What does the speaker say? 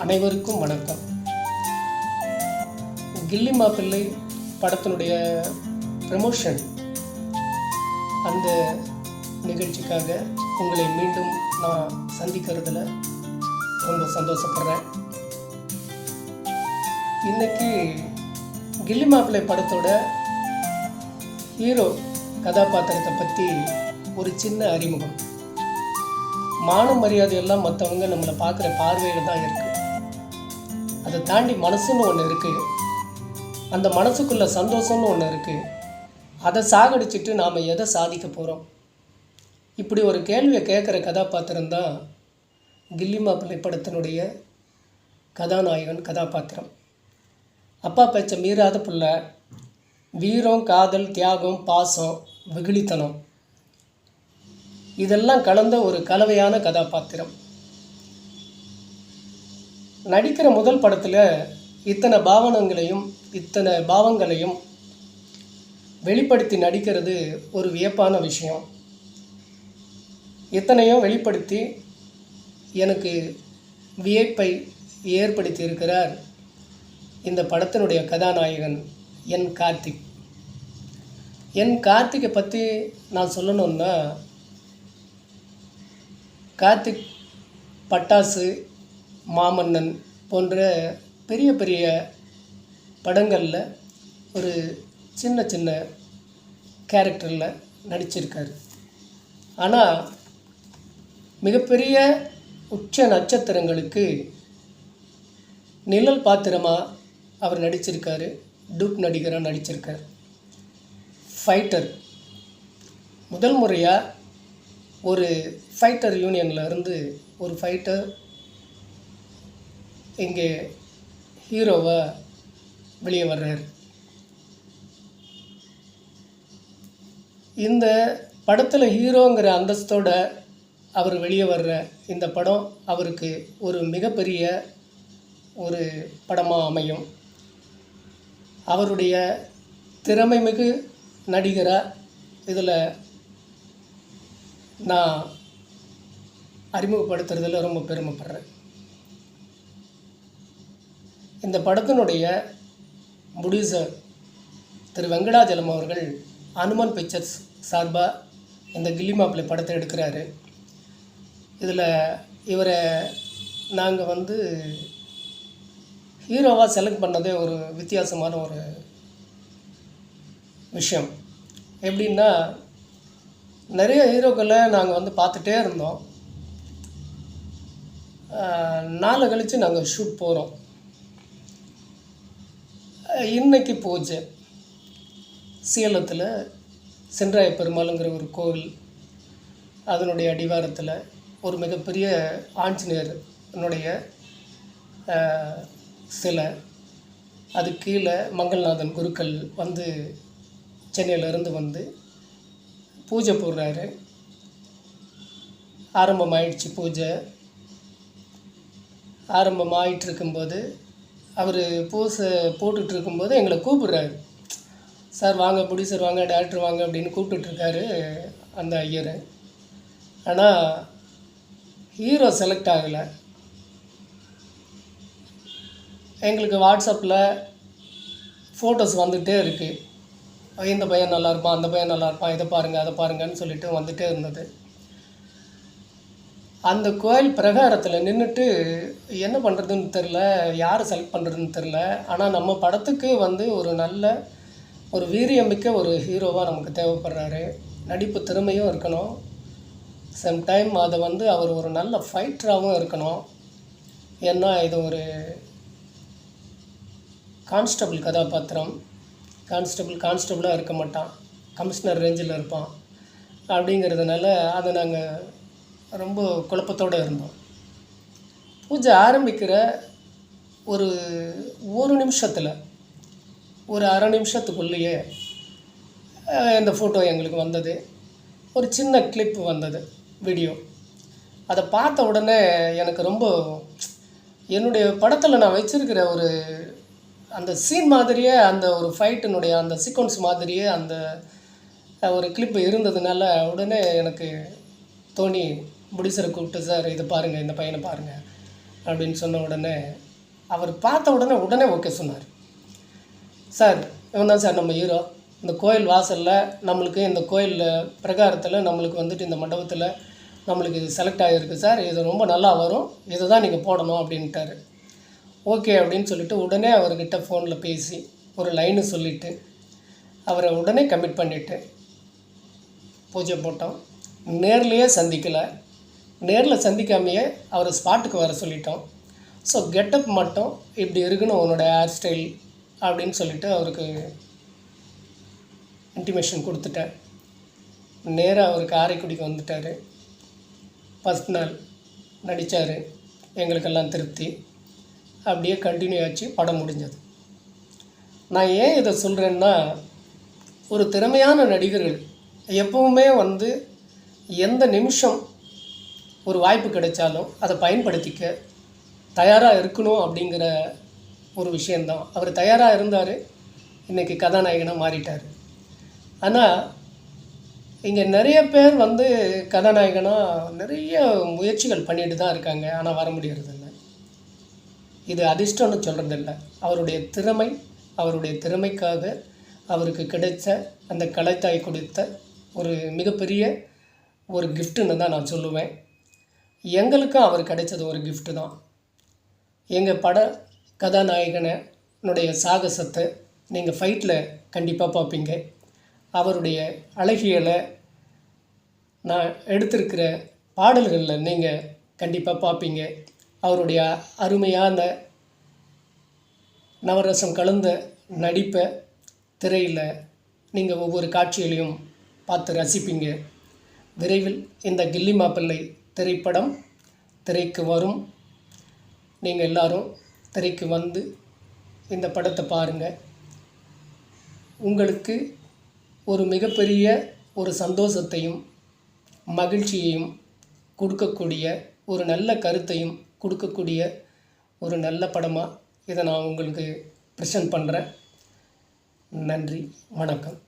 அனைவருக்கும் வணக்கம். கில்லி மாப்பிள்ளை படத்தினுடைய ப்ரமோஷன் அந்த நிகழ்ச்சிக்காக உங்களை மீண்டும் நான் சந்திக்கிறதுல ரொம்ப சந்தோஷப்படுறேன். இன்றைக்கி கில்லி மாப்பிள்ளை படத்தோட ஹீரோ கதாபாத்திரத்தை பற்றி ஒரு சின்ன அறிமுகம். மான மரியாதையெல்லாம் மற்றவங்க நம்மளை பார்க்குற பார்வையில் தான் இருக்குது. அதை தாண்டி மனசுன்னு ஒன்று இருக்குது. அந்த மனசுக்குள்ளே சந்தோஷம்னு ஒன்று இருக்குது. அதை சாகடிச்சிட்டு நாம் எதை சாதிக்க போகிறோம்? இப்படி ஒரு கேள்வியை கேட்குற கதாபாத்திரம் தான் கில்லி மாப்பிள்ளை படத்தினுடைய கதாநாயகன் கதாபாத்திரம். அப்பா பேச்சை மீறாத பிள்ளை, வீரம், காதல், தியாகம், பாசம், வெகுளித்தனம் இதெல்லாம் கலந்த ஒரு கலவையான கதாபாத்திரம். நடிக்கிற முதல் படத்தில் இத்தனை பாவங்களையும் வெளிப்படுத்தி நடிக்கிறது ஒரு வியப்பான விஷயம். இத்தனையும் வெளிப்படுத்தி எனக்கு வியப்பை ஏற்படுத்தி இருக்கிறார் இந்த படத்தினுடைய கதாநாயகன் என் கார்த்திக். என் கார்த்திகை பற்றி நான் சொல்லணுன்னா, கார்த்திக் பட்டாசு, மாமன்னன் போன்ற பெரிய பெரிய படங்களில் ஒரு சின்ன சின்ன கேரக்டரில் நடிச்சிருக்கார். ஆனால் மிகப்பெரிய உச்ச நட்சத்திரங்களுக்கு நிழல் பாத்திரமாக அவர் நடிச்சிருக்காரு. டூப் நடிகராக நடிச்சிருக்கார். ஃபைட்டர், முதல் முறையாக ஒரு ஃபைட்டர் யூனியனில் இருந்து ஒரு ஃபைட்டர் இங்கே ஹீரோவாக வெளியே வர்றார். இந்த படத்தில் ஹீரோங்கிற அந்தஸ்தோடு அவர் வெளியே வர்ற இந்த படம் அவருக்கு ஒரு மிகப்பெரிய ஒரு படமாக அமையும். அவருடைய திறமை மிகு நடிகராக இதில் நான் அறிமுகப்படுத்துறதில் ரொம்ப பெருமைப்படுறேன். இந்த படத்தினுடைய ப்ரொடியூசர் திரு வெங்கடாஜலம் அவர்கள் அனுமன் பிக்சர்ஸ் சார்பாக இந்த கில்லி மாப்பிள்ளை படத்தை எடுக்கிறாரு. இதில் இவரை நாங்கள் ஹீரோவாக செலக்ட் பண்ணதே ஒரு வித்தியாசமான ஒரு விஷயம். எப்படின்னா, நிறைய ஹீரோக்களை நாங்கள் பார்த்துட்டே இருந்தோம். நாளை கழித்து நாங்கள் ஷூட் போகிறோம். இன்னைக்கு பூஜை சேலத்தில் சென்றாய பெருமாளுங்கிற ஒரு கோவில், அதனுடைய அடிவாரத்தில் ஒரு மிகப்பெரிய ஆஞ்சநேயருடைய சிலை, அது கீழே மங்கள்நாதன் குருக்கள் சென்னையிலேருந்து பூஜை போடுறாரு. ஆரம்பமாயிடுச்சு பூஜை. ஆரம்பமாயிட்டிருக்கும்போது அவர் பூசை போட்டுட்ருக்கும்போது எங்களை கூப்பிட்றாரு. சார் வாங்க, ப்ரொடியூசர் வாங்க, டேரக்டர் வாங்க அப்படின்னு கூப்பிட்டுட்ருக்காரு அந்த ஐயர். ஆனால் ஹீரோ செலக்ட் ஆகலை. எங்களுக்கு வாட்ஸ்அப்பில் ஃபோட்டோஸ் வந்துகிட்டே இருக்குது. இந்த பையன் நல்லா இருப்பான், அந்த பையன் நல்லா இருப்பான், இதை பாருங்கள், அதை பாருங்கன்னு சொல்லிட்டு வந்துகிட்டே இருந்தது. அந்த கோயில் பிரகாரத்தில் நின்றுட்டு என்ன பண்ணுறதுன்னு தெரில, யார் செலக்ட் பண்ணுறதுன்னு தெரில. ஆனால் நம்ம படத்துக்கு ஒரு நல்ல ஒரு வீரியமிக்க ஒரு ஹீரோவாக நமக்கு தேவைப்படுறாரு. நடிப்பு திறமையும் இருக்கணும், சம்டைம் அதை அவர் ஒரு நல்ல ஃபைட்டராகவும் இருக்கணும். ஏன்னா இது ஒரு கான்ஸ்டபிள் கதாபாத்திரம். கான்ஸ்டபிளாக இருக்க மாட்டான், கமிஷனர் ரேஞ்சில் இருப்பான். அப்படிங்கிறதுனால அதை நாங்கள் ரொம்ப குழப்பத்தோடு இருந்தோம். பூஜை ஆரம்பிக்கிற ஒரு நிமிஷத்தில், ஒரு அரை நிமிஷத்துக்குள்ளேயே இந்த ஃபோட்டோ எங்களுக்கு வந்தது. ஒரு சின்ன கிளிப் வந்தது, வீடியோ. அதை பார்த்த உடனே எனக்கு ரொம்ப என்னுடைய படத்தில் நான் வச்சுருக்கிற அந்த சீன் மாதிரியே, அந்த ஒரு ஃபைட்டினுடைய அந்த சீக்வன்ஸ் மாதிரியே அந்த ஒரு கிளிப்பு இருந்ததுனால உடனே எனக்கு தோணி ப்ரொடியூசரை கூப்பிட்டு, சார் இதை பாருங்கள், இந்த பையனை பாருங்கள், அப்படின்னு சொன்ன உடனே அவர் பார்த்த உடனே ஓகே சொன்னார். சார் இவன் தான் சார் நம்ம ஹீரோ. இந்த கோயில் வாசலில் நம்மளுக்கு இந்த கோயில் பிரகாரத்தில் நம்மளுக்கு வந்துட்டு இந்த மண்டபத்தில் நம்மளுக்கு இது செலக்ட் ஆகிருக்கு சார், இது ரொம்ப நல்லா வரும், இதை தான் நீங்கள் போடணும் அப்படின்ட்டாரு. ஓகே அப்படின்னு சொல்லிவிட்டு உடனே அவர்கிட்ட ஃபோனில் பேசி ஒரு லைனு சொல்லிவிட்டு அவரை உடனே கமிட் பண்ணிவிட்டு பூஜை போட்டோம். நேர்லேயே சந்திக்கலை, நேரில் சந்திக்காமையே அவரை ஸ்பாட்டுக்கு வர சொல்லிட்டோம். ஸோ கெட்டப் மட்டும் இப்படி இருக்குன்னு உன்னோட ஹேர் ஸ்டைல் அப்படின்னு சொல்லிவிட்டு அவருக்கு இன்டிமேஷன் கொடுத்துட்டேன். நேராக அவர் காரைக்குடிக்கு வந்துட்டார். ஃபஸ்ட் நாள் நடித்தார், எங்களுக்கெல்லாம் திருப்தி. அப்படியே கண்டினியூ ஆச்சு, படம் முடிஞ்சது. நான் ஏன் இதை சொல்கிறேன்னா, ஒரு திறமையான நடிகர்கள் எப்பவுமே எந்த நிமிஷம் ஒரு வாய்ப்பு கிடைச்சாலும் அதை பயன்படுத்திக்க தயாராக இருக்கணும் அப்படிங்கிற ஒரு விஷயந்தான். அவர் தயாராக இருந்தார், இன்றைக்கி கதாநாயகனாக மாறிட்டார். ஆனால் இங்கே நிறைய பேர் கதாநாயகனாக நிறைய முயற்சிகள் பண்ணிட்டு தான் இருக்காங்க, ஆனால் வர முடியறதில்ல. இது அதிர்ஷ்டம்னு சொல்கிறதில்ல, அவருடைய திறமை, அவருடைய திறமைக்காக அவருக்கு கிடைச்ச அந்த கலைத்தாய் கொடுத்த ஒரு மிகப்பெரிய ஒரு கிஃப்ட்டுன்னு தான் நான் சொல்லுவேன். எங்களுக்கும் அவர் கிடைச்சது ஒரு கிஃப்ட்டு தான். எங்கள் பட கதாநாயகனுடைய சாகசத்தை நீங்கள் ஃபைட்டில் கண்டிப்பாக பார்ப்பீங்க. அவருடைய அழகியலை நான் எடுத்திருக்கிற பாடல்களில் நீங்கள் கண்டிப்பாக பார்ப்பீங்க. அவருடைய அருமையான நவரசம் கலந்த நடிப்பை திரையில் நீங்கள் ஒவ்வொரு காட்சிகளையும் பார்த்து ரசிப்பீங்க. விரைவில் இந்த கில்லி மாப்பிள்ளை திரைப்படம் திரைக்கு வரும். நீங்கள் எல்லாரும் திரைக்கு வந்து இந்த படத்தை பாருங்கள். உங்களுக்கு ஒரு மிகப்பெரிய ஒரு சந்தோஷத்தையும் மகிழ்ச்சியையும் கொடுக்கக்கூடிய ஒரு நல்ல கருத்தையும் கொடுக்கக்கூடிய ஒரு நல்ல படமாக இதை நான் உங்களுக்கு ப்ரெசென்ட் பண்ணுறேன். நன்றி, வணக்கம்.